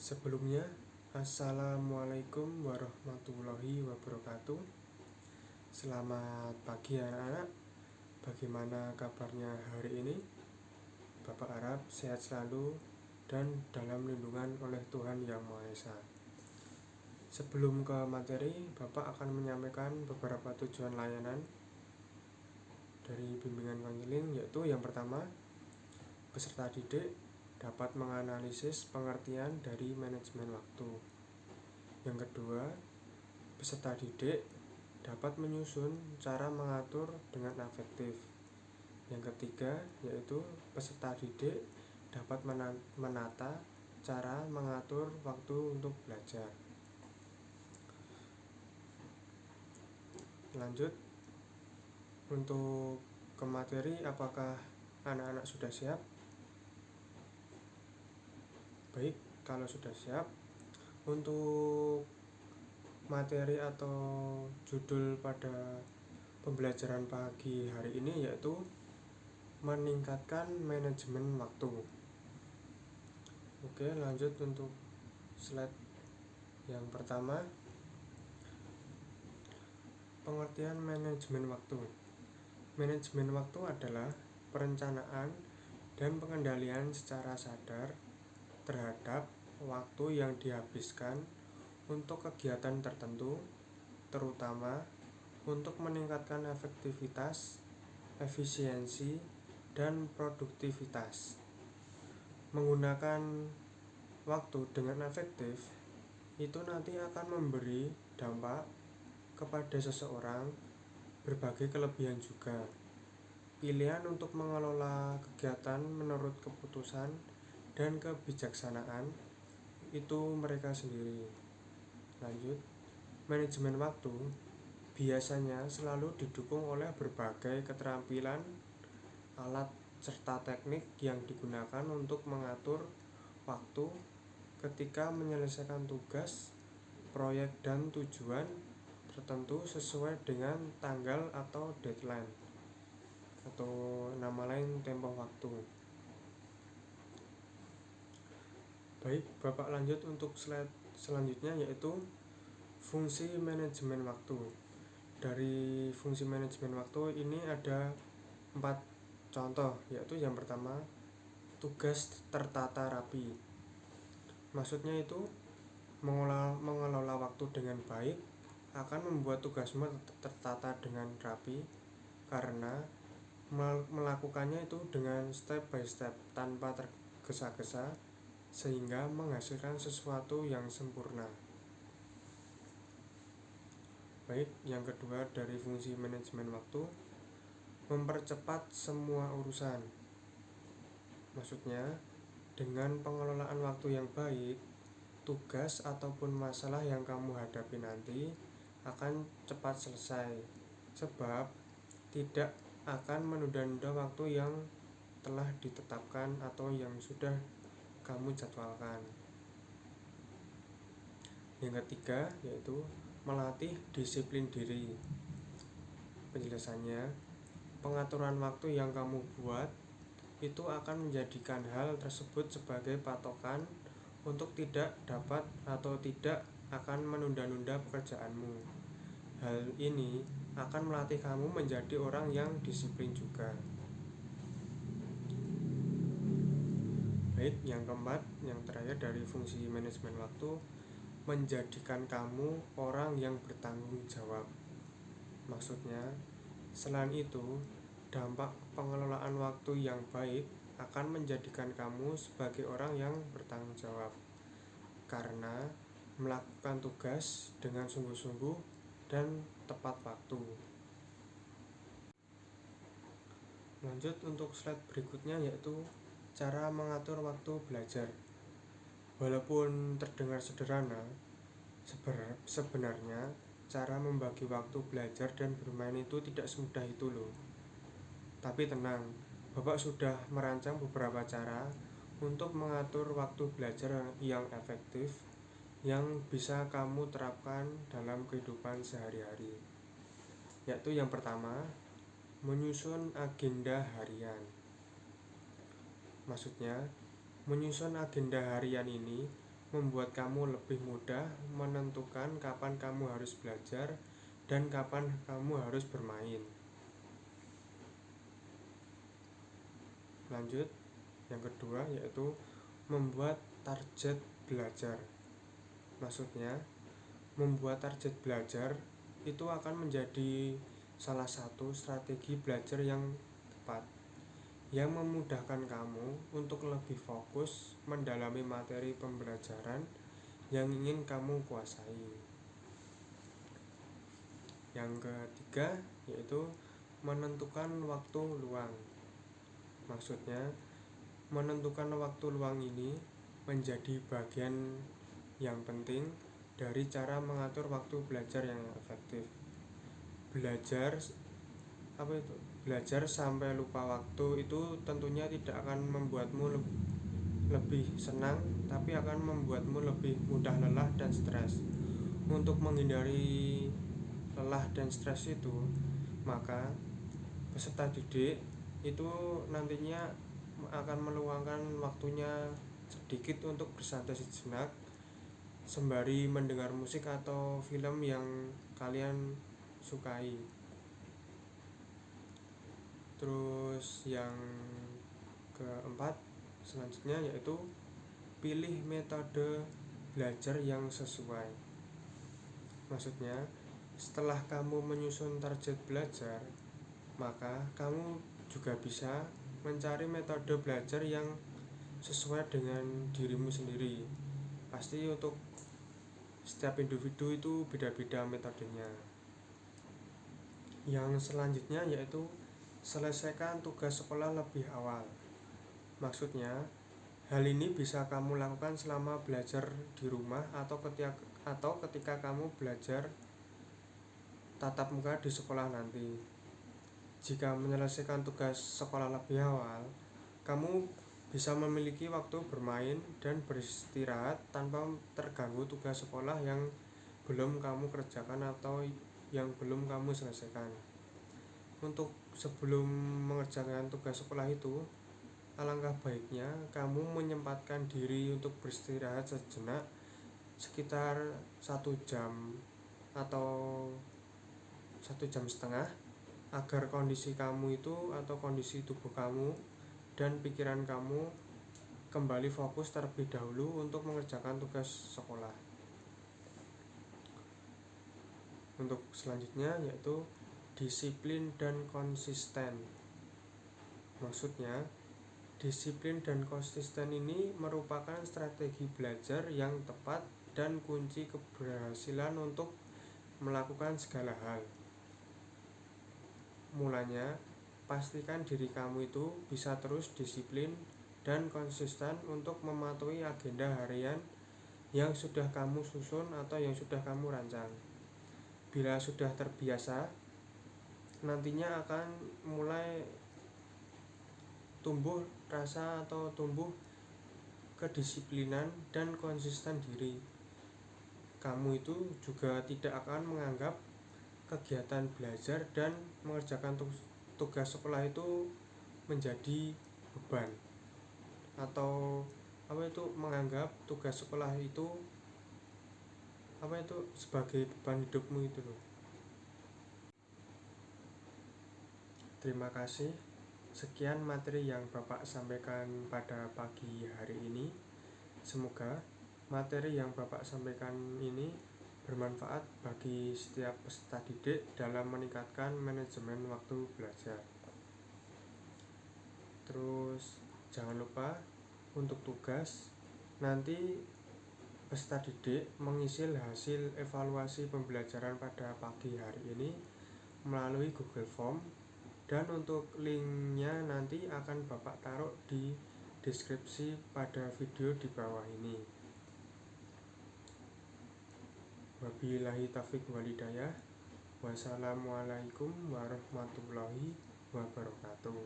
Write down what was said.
Sebelumnya, Assalamualaikum warahmatullahi wabarakatuh. Selamat pagi anak-anak. Bagaimana kabarnya hari ini? Bapak harap sehat selalu dan dalam lindungan oleh Tuhan Yang Maha Esa. Sebelum ke materi, Bapak akan menyampaikan beberapa tujuan layanan dari bimbingan konseling, yaitu yang pertama, peserta didik dapat menganalisis pengertian dari manajemen waktu. Yang kedua, peserta didik dapat menyusun cara mengatur dengan efektif. Yang ketiga, yaitu peserta didik dapat menata cara mengatur waktu untuk belajar. Lanjut, untuk ke materi, apakah anak-anak sudah siap? Baik, kalau sudah siap, untuk materi atau judul pada pembelajaran pagi hari ini yaitu meningkatkan manajemen waktu. Oke, lanjut untuk slide yang pertama, pengertian manajemen waktu. Manajemen waktu adalah perencanaan dan pengendalian secara sadar terhadap waktu yang dihabiskan untuk kegiatan tertentu, terutama untuk meningkatkan efektivitas, efisiensi, dan produktivitas. Menggunakan waktu dengan efektif itu nanti akan memberi dampak kepada seseorang berbagai kelebihan juga. Pilihan untuk mengelola kegiatan menurut keputusan dan kebijaksanaan itu mereka sendiri. Lanjut, manajemen waktu biasanya selalu didukung oleh berbagai keterampilan, alat, serta teknik yang digunakan untuk mengatur waktu ketika menyelesaikan tugas, proyek, dan tujuan tertentu sesuai dengan tanggal atau deadline, atau nama lain tempo waktu. Baik, Bapak lanjut untuk slide selanjutnya, yaitu fungsi manajemen waktu. Dari fungsi manajemen waktu ini ada 4 contoh, yaitu yang pertama, tugas tertata rapi. Maksudnya itu mengelola waktu dengan baik akan membuat tugasmu tertata dengan rapi, karena melakukannya itu dengan step by step tanpa tergesa-gesa sehingga menghasilkan sesuatu yang sempurna. Baik, yang kedua dari fungsi manajemen waktu, mempercepat semua urusan. Maksudnya, dengan pengelolaan waktu yang baik, tugas ataupun masalah yang kamu hadapi nanti akan cepat selesai, sebab tidak akan menunda-nunda waktu yang telah ditetapkan atau yang sudah kamu jadwalkan. Yang ketiga yaitu melatih disiplin diri. Penjelasannya, pengaturan waktu yang kamu buat itu akan menjadikan hal tersebut sebagai patokan untuk tidak dapat atau tidak akan menunda-nunda pekerjaanmu. Hal ini akan melatih kamu menjadi orang yang disiplin juga. Baik, yang keempat, yang terakhir dari fungsi manajemen waktu, menjadikan kamu orang yang bertanggung jawab. Maksudnya, selain itu, dampak pengelolaan waktu yang baik akan menjadikan kamu sebagai orang yang bertanggung jawab, karena melakukan tugas dengan sungguh-sungguh dan tepat waktu. Lanjut untuk slide berikutnya, yaitu cara mengatur waktu belajar. Walaupun terdengar sederhana, sebenarnya cara membagi waktu belajar dan bermain itu tidak semudah itu loh. Tapi tenang, Bapak sudah merancang beberapa cara untuk mengatur waktu belajar yang efektif, yang bisa kamu terapkan dalam kehidupan sehari-hari. Yaitu yang pertama, menyusun agenda harian. Maksudnya, menyusun agenda harian ini membuat kamu lebih mudah menentukan kapan kamu harus belajar dan kapan kamu harus bermain. Lanjut, yang kedua yaitu membuat target belajar. Maksudnya, membuat target belajar itu akan menjadi salah satu strategi belajar yang tepat, yang memudahkan kamu untuk lebih fokus mendalami materi pembelajaran yang ingin kamu kuasai. Yang ketiga yaitu menentukan waktu luang. Maksudnya, menentukan waktu luang ini menjadi bagian yang penting dari cara mengatur waktu belajar yang efektif. Belajar sampai lupa waktu itu tentunya tidak akan membuatmu lebih senang, tapi akan membuatmu lebih mudah lelah dan stres. Untuk menghindari lelah dan stres itu, maka peserta didik itu nantinya akan meluangkan waktunya sedikit untuk bersantai sejenak sembari mendengar musik atau film yang kalian sukai. Terus yang keempat selanjutnya yaitu pilih metode belajar yang sesuai. Maksudnya, setelah kamu menyusun target belajar, maka kamu juga bisa mencari metode belajar yang sesuai dengan dirimu sendiri. Pasti untuk setiap individu itu beda-beda metodenya. Yang selanjutnya yaitu selesaikan tugas sekolah lebih awal. Maksudnya, hal ini bisa kamu lakukan selama belajar di rumah atau ketika kamu belajar tatap muka di sekolah nanti. Jika menyelesaikan tugas sekolah lebih awal, kamu bisa memiliki waktu bermain dan beristirahat tanpa terganggu tugas sekolah yang belum kamu kerjakan atau yang belum kamu selesaikan. Untuk sebelum mengerjakan tugas sekolah itu, alangkah baiknya kamu menyempatkan diri untuk beristirahat sejenak sekitar 1 jam atau 1,5 jam, agar kondisi kamu itu atau kondisi tubuh kamu dan pikiran kamu kembali fokus terlebih dahulu untuk mengerjakan tugas sekolah. Untuk selanjutnya yaitu disiplin dan konsisten. Maksudnya, disiplin dan konsisten ini merupakan strategi belajar yang tepat dan kunci keberhasilan untuk melakukan segala hal. Mulanya, pastikan diri kamu itu bisa terus disiplin dan konsisten untuk mematuhi agenda harian yang sudah kamu susun atau yang sudah kamu rancang. Bila sudah terbiasa, nantinya akan mulai tumbuh rasa atau tumbuh kedisiplinan dan konsisten diri. Kamu itu juga tidak akan menganggap kegiatan belajar dan mengerjakan tugas sekolah itu menjadi beban, atau menganggap tugas sekolah itu sebagai beban hidupmu itu loh. Terima kasih. Sekian materi yang Bapak sampaikan pada pagi hari ini. Semoga materi yang Bapak sampaikan ini bermanfaat bagi setiap peserta didik dalam meningkatkan manajemen waktu belajar. Terus jangan lupa untuk tugas nanti peserta didik mengisi hasil evaluasi pembelajaran pada pagi hari ini melalui Google Form, dan untuk linknya nanti akan Bapak taruh di deskripsi pada video di bawah ini. Wabillahi taufiq walhidayah. Wassalamualaikum warahmatullahi wabarakatuh.